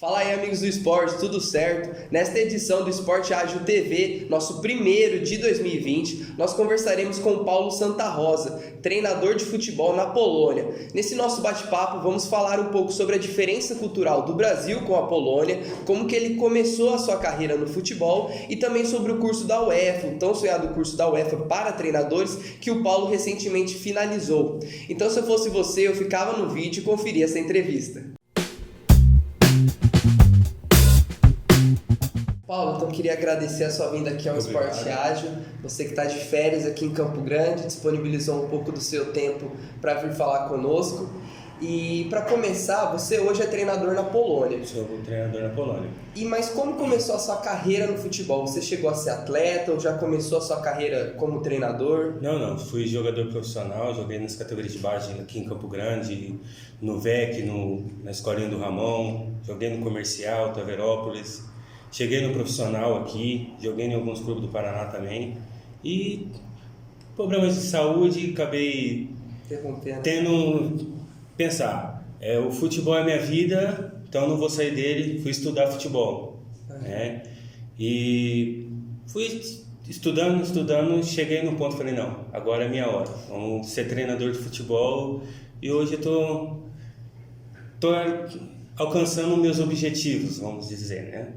Fala aí, amigos do esporte, tudo certo? Nesta edição do Esporte Ágil TV, nosso primeiro de 2020, nós conversaremos com Paulo Santa Rosa, treinador de futebol na Polônia. Nesse nosso bate-papo, vamos falar um pouco sobre a diferença cultural do Brasil com a Polônia, como que ele começou a sua carreira no futebol e também sobre o curso da UEFA, o tão sonhado curso da UEFA para treinadores, que o Paulo recentemente finalizou. Então, se eu fosse você, eu ficava no vídeo e conferia essa entrevista. Paulo, então queria agradecer a sua vinda aqui ao Esporte Ágil. Você que está de férias aqui em Campo Grande, disponibilizou um pouco do seu tempo para vir falar conosco. E para começar, você hoje é treinador na Polônia. Sou treinador na Polônia. Mas como começou a sua carreira no futebol? Você chegou a ser atleta ou já começou a sua carreira como treinador? Não. Fui jogador profissional, joguei nas categorias de base aqui em Campo Grande, no VEC, na Escolinha do Ramon, joguei no Comercial, Taverópolis. Cheguei no profissional aqui, joguei em alguns clubes do Paraná também. E problemas de saúde, acabei tendo pensar. O futebol é minha vida, então eu não vou sair dele. Fui estudar futebol. Né? E fui estudando, cheguei no ponto, falei, não, agora é minha hora. Vamos ser treinador de futebol. E hoje eu tô alcançando meus objetivos, vamos dizer, né?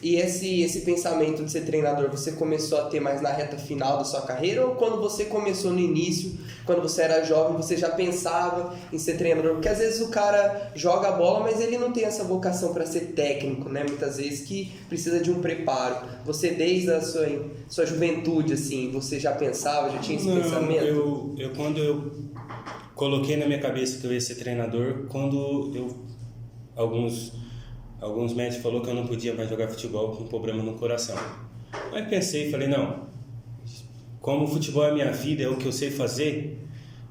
E esse pensamento de ser treinador, você começou a ter mais na reta final da sua carreira ou quando você começou no início, quando você era jovem, você já pensava em ser treinador? Porque às vezes o cara joga a bola, mas ele não tem essa vocação para ser técnico, né? Muitas vezes que precisa de um preparo. Você desde a sua juventude, assim, você já pensava, já tinha esse pensamento? Quando eu coloquei na minha cabeça que eu ia ser treinador, quando alguns médicos falaram que eu não podia mais jogar futebol com problema no coração. Aí pensei e falei, não, como o futebol é minha vida, é o que eu sei fazer,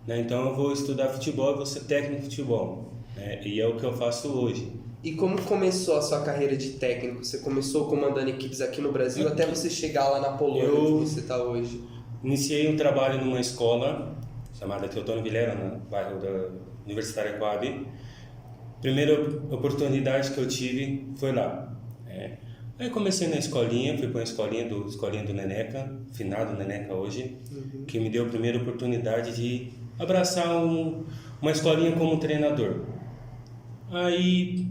né, então eu vou estudar futebol e vou ser técnico de futebol, né, e é o que eu faço hoje. E como começou a sua carreira de técnico? Você começou comandando equipes aqui no Brasil até você chegar lá na Polônia, onde você está hoje? Iniciei um trabalho numa escola chamada Teotônio Vilhena, no bairro da Universitária Coab. Primeira oportunidade que eu tive foi lá. Aí comecei na escolinha, fui para a escolinha do Neneca, finado Neneca hoje, que me deu a primeira oportunidade de abraçar uma escolinha como treinador. Aí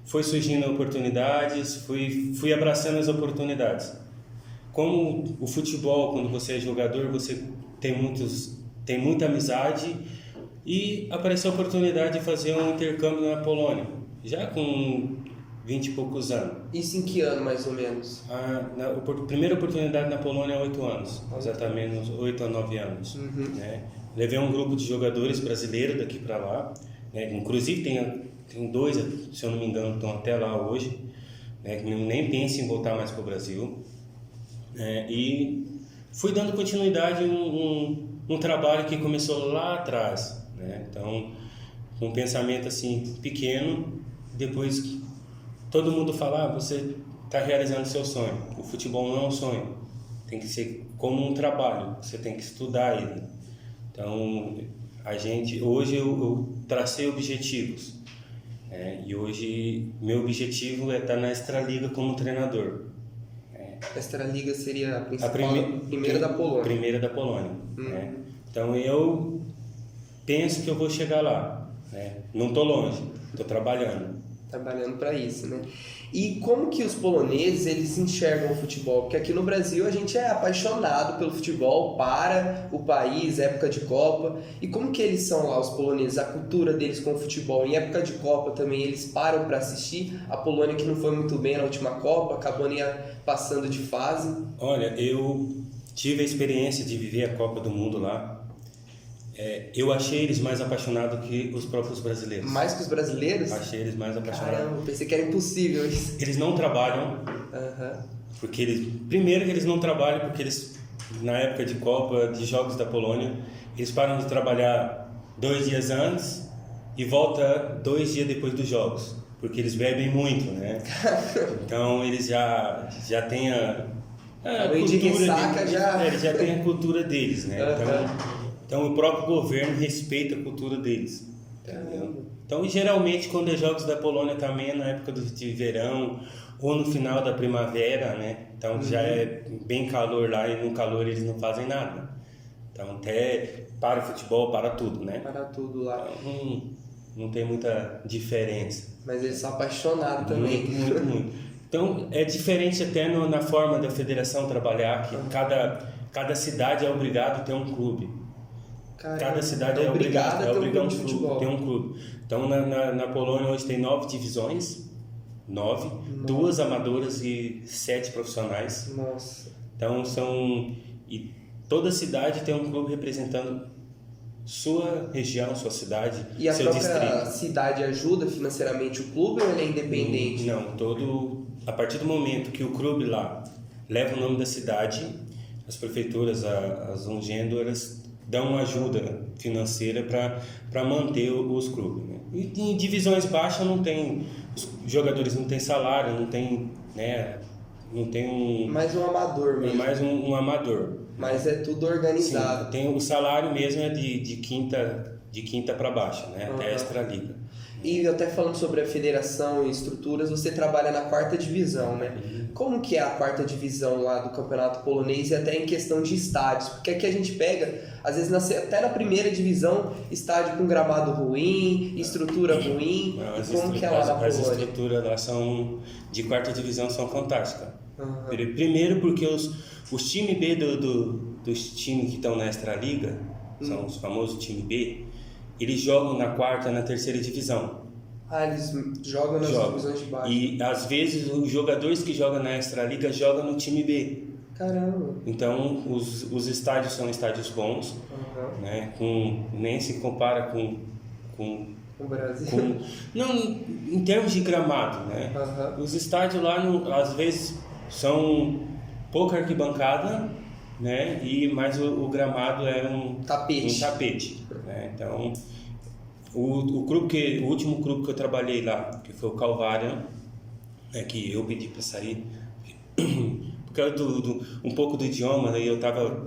foi surgindo oportunidades, fui abraçando as oportunidades. Como o futebol, quando você é jogador, você tem muita amizade. E apareceu a oportunidade de fazer um intercâmbio na Polônia, já com 20 e poucos anos. Isso em que ano, mais ou menos? A primeira oportunidade na Polônia há 8 anos, exatamente 8 a 9 anos. Né? Levei um grupo de jogadores brasileiros daqui para lá, né? Inclusive tem dois, se eu não me engano, estão até lá hoje, né? Que nem pensam em voltar mais para o Brasil. E fui dando continuidade um trabalho que começou lá atrás. Então, um pensamento assim pequeno, depois todo mundo fala, você está realizando seu sonho. O futebol não é um sonho, tem que ser como um trabalho, você tem que estudar ele. Então, hoje eu tracei objetivos, e hoje meu objetivo é estar na Extraliga como treinador. A Extraliga seria a principal, primeira da Polônia. Primeira da Polônia. Então, eu penso que eu vou chegar lá, né? Não estou longe, estou trabalhando para isso, né? E como que os poloneses eles enxergam o futebol? Porque aqui no Brasil a gente é apaixonado pelo futebol, para o país, época de Copa. E como que eles são lá, os poloneses, a cultura deles com o futebol? Em época de Copa também eles param para assistir. A Polônia que não foi muito bem na última Copa, acabou nem passando de fase. Olha, eu tive a experiência de viver a Copa do Mundo lá. Eu achei eles mais apaixonados que os próprios brasileiros. Mais que os brasileiros? Achei eles mais apaixonados. Caramba, pensei que era impossível isso. Eles não trabalham, porque primeiro que eles não trabalham, porque eles, na época de Copa, de Jogos da Polônia, eles param de trabalhar 2 dias antes e volta 2 dias depois dos Jogos, porque eles bebem muito, né? Então eles já têm a cultura eles já têm a cultura deles, né? Então o próprio governo respeita a cultura deles. Entendeu? Então, geralmente, quando é jogos da Polônia também é na época de verão ou no final da primavera, né? Então, já é bem calor lá e no calor eles não fazem nada. Então, até para o futebol, para tudo, né? Para tudo lá. Então, não tem muita diferença. Mas eles são apaixonados também. Muito. Então, é diferente até na forma da federação trabalhar, que cada cidade é obrigado a ter um clube. Caramba, Cada cidade é obrigada a ter um clube. Então, na Polônia hoje tem 9 divisões, 9, 2 amadoras e 7 profissionais. Nossa. Então, e toda cidade tem um clube representando sua região, sua cidade, e a seu própria distrito. Cidade ajuda financeiramente o clube ou ele é independente? Não, a partir do momento que o clube lá leva o nome da cidade, as prefeituras, as Ungendo, elas dão uma ajuda financeira para manter os clubes, né? E em divisões baixas não tem, os jogadores não têm salário, não tem, né, não tem mais um amador mesmo. Mais um amador. Mas é tudo organizado. Sim, tem o salário mesmo é de quinta para baixo, né? Até a Extraliga. E até falando sobre a federação e estruturas, você trabalha na 4ª divisão, né? Como que é a 4ª divisão lá do campeonato polonês e até em questão de estádios? Porque aqui a gente pega, às vezes até na 1ª divisão, estádio com gramado ruim, estrutura ruim. Não, como que é lá na Polônia? As estruturas lá de 4ª divisão são fantásticas. Primeiro porque os times B dos times que estão na Extraliga, são os famosos time B, eles jogam na 4ª, na 3ª divisão. Eles jogam nas divisões de baixo. E às vezes os jogadores que jogam na Extraliga jogam no time B. Caramba! Então os estádios são estádios bons, né? Nem se compara com o Brasil. Não, em termos de gramado, né? Os estádios lá às vezes são pouca arquibancada, né? Mas o gramado é um tapete, né? Então o último clube que eu trabalhei lá, que foi o Calvário, né? Que eu pedi para sair por causa um pouco do idioma, né? Eu estava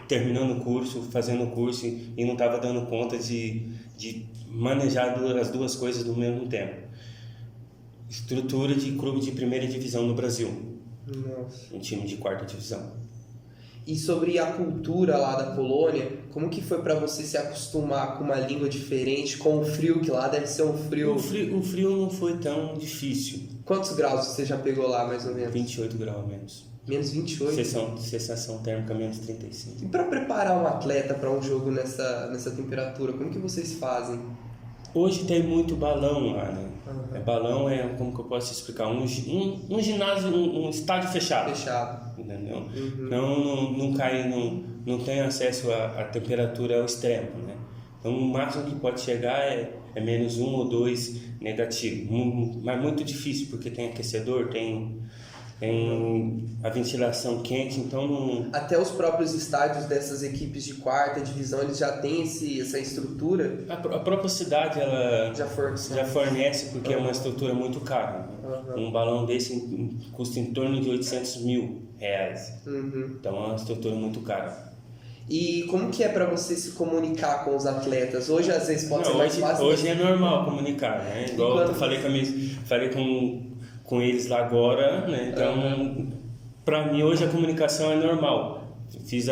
terminando o curso, fazendo o curso e não estava dando conta de manejar as duas coisas no mesmo tempo. Estrutura de clube de 1ª divisão no Brasil. Nossa. Um time de 4ª divisão. E sobre a cultura lá da Polônia, como que foi para você se acostumar com uma língua diferente, com o frio, que lá deve ser um frio... O frio não foi tão difícil. Quantos graus você já pegou lá, mais ou menos? 28 graus menos. Menos 28? Sensação térmica menos 35. E para preparar um atleta para um jogo nessa temperatura, como que vocês fazem? Hoje tem muito balão lá, né? Balão como que eu posso explicar? Um ginásio, um estádio fechado. Entendeu? Não cai, não tem acesso à temperatura ao extremo, né? Então o máximo que pode chegar é menos 1 ou 2 negativo. Mas muito difícil, porque tem aquecedor, tem a ventilação quente, então não... Até os próprios estádios dessas equipes de 4ª divisão, eles já têm essa estrutura? A própria cidade, ela já fornece, porque é uma estrutura muito cara, né? Um balão desse custa em torno de R$800 mil. Então é uma estrutura muito cara. E como que é para você se comunicar com os atletas? Hoje às vezes pode ser mais fácil. Hoje é normal comunicar, né? Igual eu falei com eles lá agora, né? Então, para mim hoje a comunicação é normal. Fiz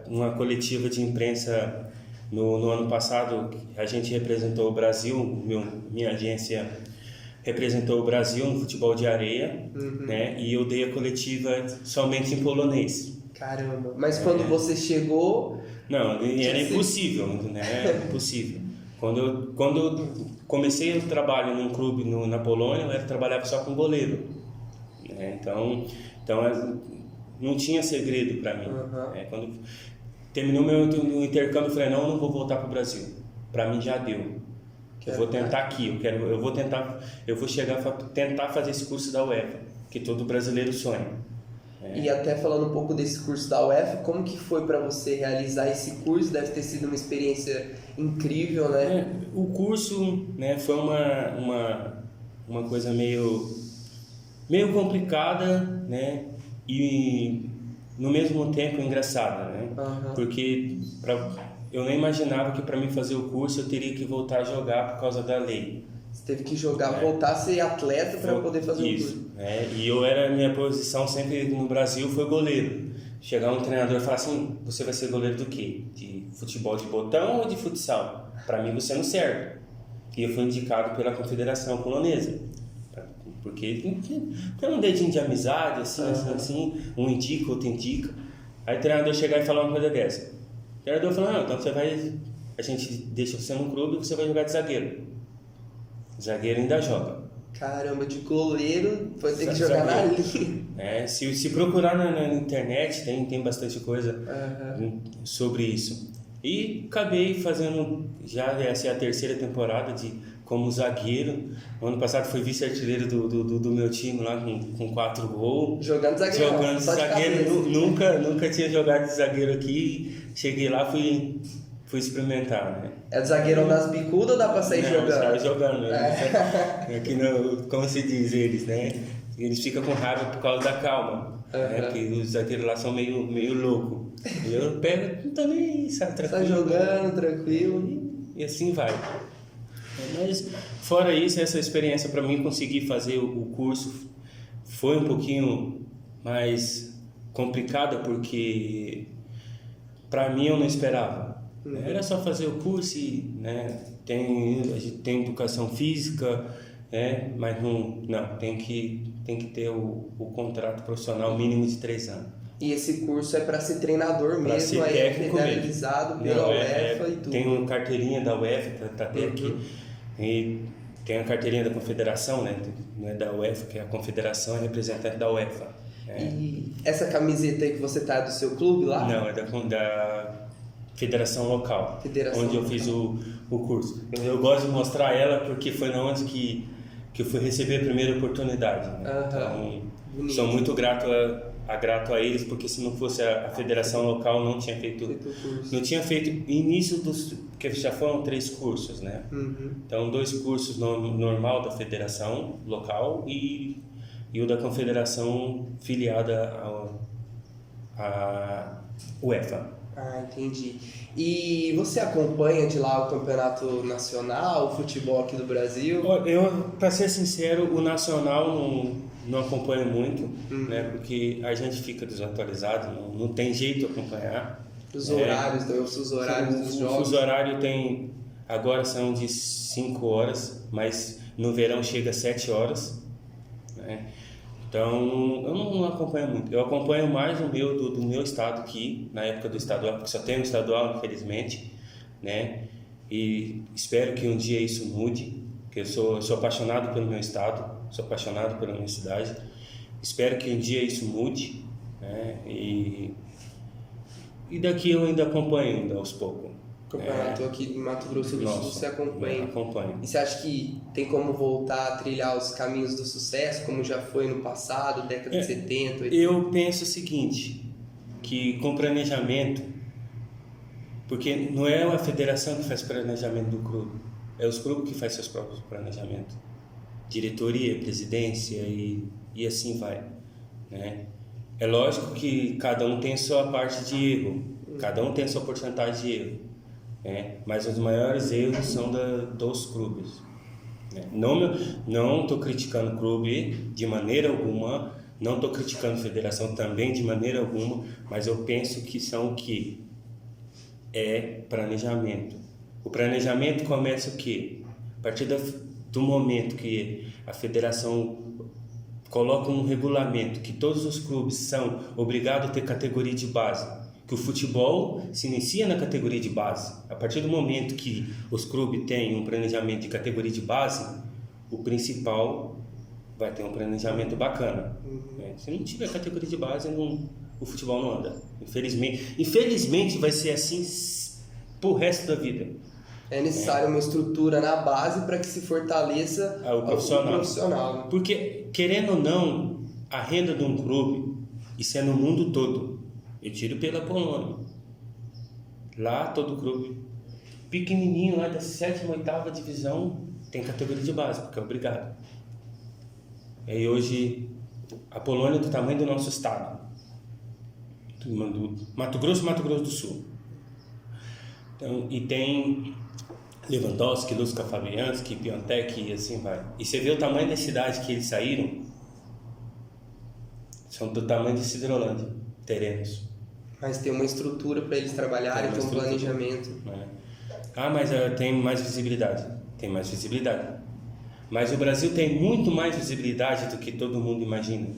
uma coletiva de imprensa no ano passado, a gente representou o Brasil, minha agência representou o Brasil no futebol de areia, né? E eu dei a coletiva somente em polonês. Caramba! Mas quando você chegou... Não, era impossível, né? Impossível. Quando eu comecei o trabalho num clube na Polônia, eu trabalhava só com goleiro, né? Então não tinha segredo para mim. Quando terminou meu intercâmbio, eu falei, não vou voltar para o Brasil. Para mim já deu. Eu vou tentar aqui, eu vou chegar a tentar fazer esse curso da UEFA, que todo brasileiro sonha. E até falando um pouco desse curso da UEFA, como que foi para você realizar esse curso? Deve ter sido uma experiência incrível, né? O curso, né, foi uma coisa meio complicada, né, e no mesmo tempo engraçada, né? Porque eu nem imaginava que para mim fazer o curso eu teria que voltar a jogar por causa da lei. Você teve que jogar, voltar a ser atleta para poder fazer o curso. E eu minha posição sempre no Brasil foi goleiro. Chegar um treinador e falar assim, você vai ser goleiro do quê? De futebol de botão ou de futsal? Para mim você não serve. E eu fui indicado pela Confederação Polonesa. Porque tem um dedinho de amizade, assim, um indica, outro indica. Aí o treinador chegar e falar uma coisa dessa. O treinador falou, não, então a gente deixa você no clube e você vai jogar de zagueiro. Zagueiro ainda joga. Caramba, de goleiro, foi ter que jogar na linha. Se procurar na internet, tem bastante coisa sobre isso. E acabei fazendo, já essa é a terceira temporada como zagueiro. No ano passado fui vice-artilheiro do meu time lá com 4 gols. Jogando zagueiro. Jogando zagueiro. Nunca tinha jogado de zagueiro aqui. Cheguei lá, fui experimentar, né? É de zagueirão das bicudas ou dá pra sair jogando? Sai jogando. Aqui como se diz eles, né? Eles ficam com raiva por causa da calma. Né? Porque os zagueiros lá são meio loucos. E eu pego, não tô nem aí, sabe? Tranquilo. Sai jogando, tranquilo. E assim vai. Mas, fora isso, essa experiência para mim, conseguir fazer o curso foi um pouquinho mais complicada, porque para mim eu não esperava. Era só fazer o curso e, né, a gente tem educação física, né, mas não tem que ter o contrato profissional mínimo de 3 anos. E esse curso é para ser treinador mesmo, ser técnico realizado pela UEFA e tudo. Tem uma carteirinha da UEFA, tá até aqui, e tem a carteirinha da Confederação, né, não é da UEFA, que é a Confederação, é representante da UEFA. E essa camiseta aí que você tá é do seu clube lá? Não, é da Federação Local, onde eu fiz o curso. Eu gosto de mostrar ela porque foi onde que eu fui receber a primeira oportunidade. Né? Então, sou muito grato a eles, porque se não fosse a Federação Local, não tinha feito início porque já foram 3 cursos, né? Então, 2 cursos normal da Federação Local e o da Confederação filiada à UEFA. Ah, entendi. E você acompanha de lá o campeonato nacional, o futebol aqui do Brasil? Eu, para ser sincero, o nacional não acompanho muito, né? Porque a gente fica desatualizado, não tem jeito de acompanhar. Os horários, os horários dos jogos. O fuso horário agora são de 5 horas, mas no verão chega a 7 horas, né? Então, eu não acompanho muito. Eu acompanho mais do meu estado aqui, na época do estadual, porque só tem um estadual, infelizmente, né? E espero que um dia isso mude, porque eu sou apaixonado pelo meu estado, sou apaixonado pela minha cidade. Espero que um dia isso mude, né? E daqui eu ainda acompanho aos poucos. Campeonato aqui de Mato Grosso do Sul, você acompanha? Acompanho. E você acha que tem como voltar a trilhar os caminhos do sucesso, como já foi no passado, década de 70, 80? Eu penso o seguinte, que com planejamento, porque não é a federação que faz planejamento do clube, é os clubes que fazem seus próprios planejamentos. Diretoria, presidência e assim vai, né? É lógico que cada um tem sua parte de erro, cada um tem sua porcentagem de erro. Mas os maiores erros são dos clubes. Não estou criticando o clube de maneira alguma, não estou criticando a federação também de maneira alguma, mas eu penso que são o que? É planejamento. O planejamento começa o quê? A partir do momento que a federação coloca um regulamento que todos os clubes são obrigados a ter categoria de base, que o futebol se inicia na categoria de base. A partir do momento que os clubes têm um planejamento de categoria de base, o principal vai ter um planejamento bacana. Se não tiver categoria de base, o futebol não anda. Infelizmente vai ser assim pro resto da vida. É necessário uma estrutura na base para que se fortaleça o profissional. Porque, querendo ou não, a renda de um clube, isso é no mundo todo. Eu tiro pela Polônia. Lá todo clube pequenininho, lá da 7ª, 8ª divisão, tem categoria de base, porque é obrigado. E hoje, a Polônia é do tamanho do nosso estado. Do Mato Grosso do Sul. Então, e tem Lewandowski, Lucas Fabianski, Piontek e assim vai. E você vê o tamanho da cidade que eles saíram, são do tamanho de Cidrolândia, terrenos. Mas tem uma estrutura para eles trabalharem, tem um planejamento. Mas tem mais visibilidade. Tem mais visibilidade. Mas o Brasil tem muito mais visibilidade do que todo mundo imagina.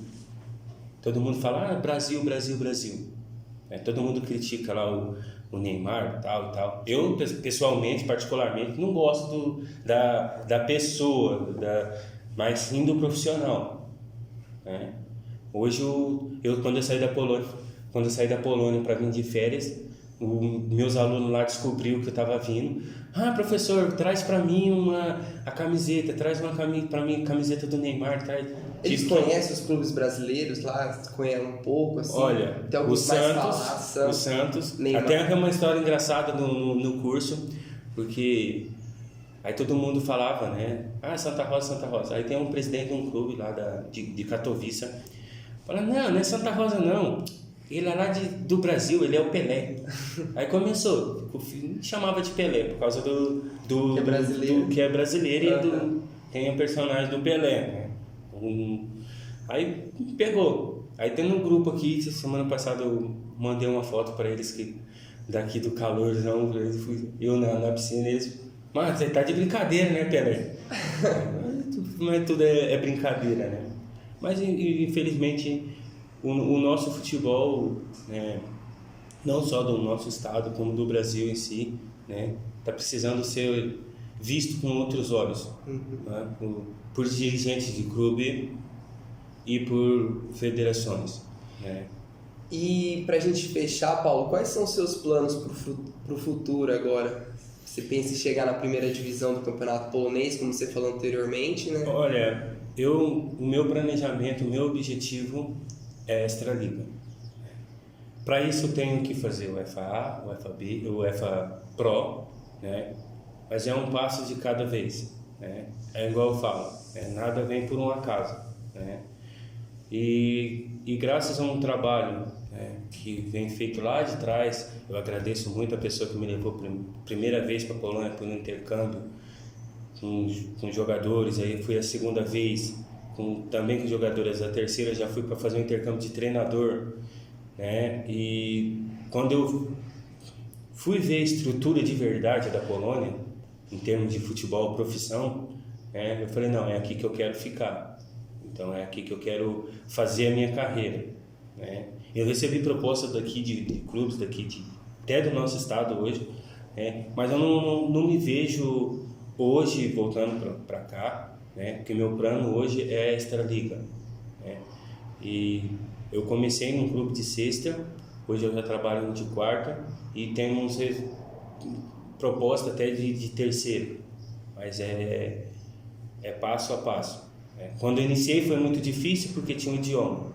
Todo mundo fala, Brasil, Brasil, Brasil. Todo mundo critica lá o Neymar, tal e tal. Eu, pessoalmente, particularmente, não gosto da pessoa, mas sim do profissional. Né? Hoje, quando eu saí da Polônia para vir de férias, meus alunos lá descobriu que eu estava vindo. Professor, traz para mim a camiseta, traz para mim a camiseta do Neymar. Eles conhecem os clubes brasileiros lá, conhecem um pouco, assim? Olha, o Santos, Neymar. Até uma história engraçada no curso, porque aí todo mundo falava, né? Santa Rosa. Aí tem um presidente de um clube lá de Katowice, fala, não é Santa Rosa não. Ele é lá do Brasil, ele é o Pelé. Aí começou, chamava de Pelé, por causa do que é brasileiro e tem o personagem do Pelé, né? Aí pegou. Aí tem um grupo aqui, semana passada eu mandei uma foto para eles daqui do calorzão, eu na piscina, eles, mano, você tá de brincadeira, né, Pelé? Mas tudo é brincadeira, né? Mas infelizmente o nosso futebol, né, não só do nosso estado, como do Brasil em si, né, tá precisando ser visto com outros olhos, né, por dirigentes de clube e por federações. Né. E pra gente fechar, Paulo, quais são os seus planos pro futuro agora? Você pensa em chegar na primeira divisão do campeonato polonês, como você falou anteriormente, né? Olha, o meu planejamento, o meu objetivo é a Extraliga. Para isso eu tenho que fazer o FA, o FAB, o FA Pro, né? Mas é um passo de cada vez, né? É igual eu falo, nada vem por um acaso, né? E graças a um trabalho, né, que vem feito lá de trás, eu agradeço muito a pessoa que me levou primeira vez para a Polônia por um intercâmbio com jogadores, aí fui a segunda vez também com jogadores, a terceira já fui para fazer um intercâmbio de treinador, né? E quando eu fui ver a estrutura de verdade da Polônia, em termos de futebol, profissão, né, eu falei, não, é aqui que eu quero ficar. Então é aqui que eu quero fazer a minha carreira, né? Eu recebi propostas daqui de clubes daqui, até do nosso estado hoje, né? Mas eu não me vejo hoje voltando para cá, né? Porque meu plano hoje é a Extraliga, né? E eu comecei num clube de sexta, hoje eu já trabalho no de quarta e temos proposta até de terceiro, mas é passo a passo. Quando eu iniciei foi muito difícil porque tinha um idioma.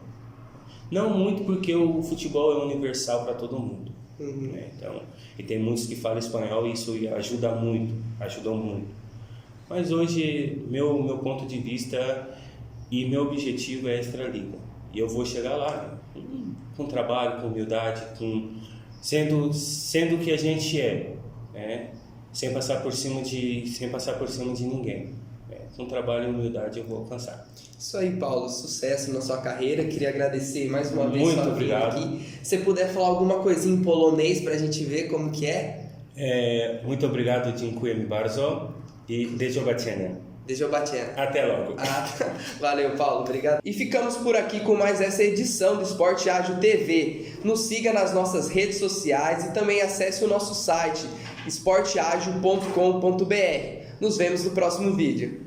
Não muito porque o futebol é universal para todo mundo. Né? Então, e tem muitos que falam espanhol e isso ajudou muito. Mas hoje, meu ponto de vista e meu objetivo é a Extraliga. E eu vou chegar lá, né? Com trabalho, com humildade, sendo o que a gente é, né? Sem passar por cima de ninguém. Com trabalho e humildade eu vou alcançar. Isso aí, Paulo. Sucesso na sua carreira. Queria agradecer mais uma vez sua vinda aqui. Se você puder falar alguma coisinha em polonês pra gente ver como que é. Muito obrigado, dziękujemy bardzo e do zobaczenia. Até logo. Valeu, Paulo. Obrigado. E ficamos por aqui com mais essa edição do Esporte Ágil TV. Nos siga nas nossas redes sociais e também acesse o nosso site esporteagil.com.br. Nos vemos no próximo vídeo.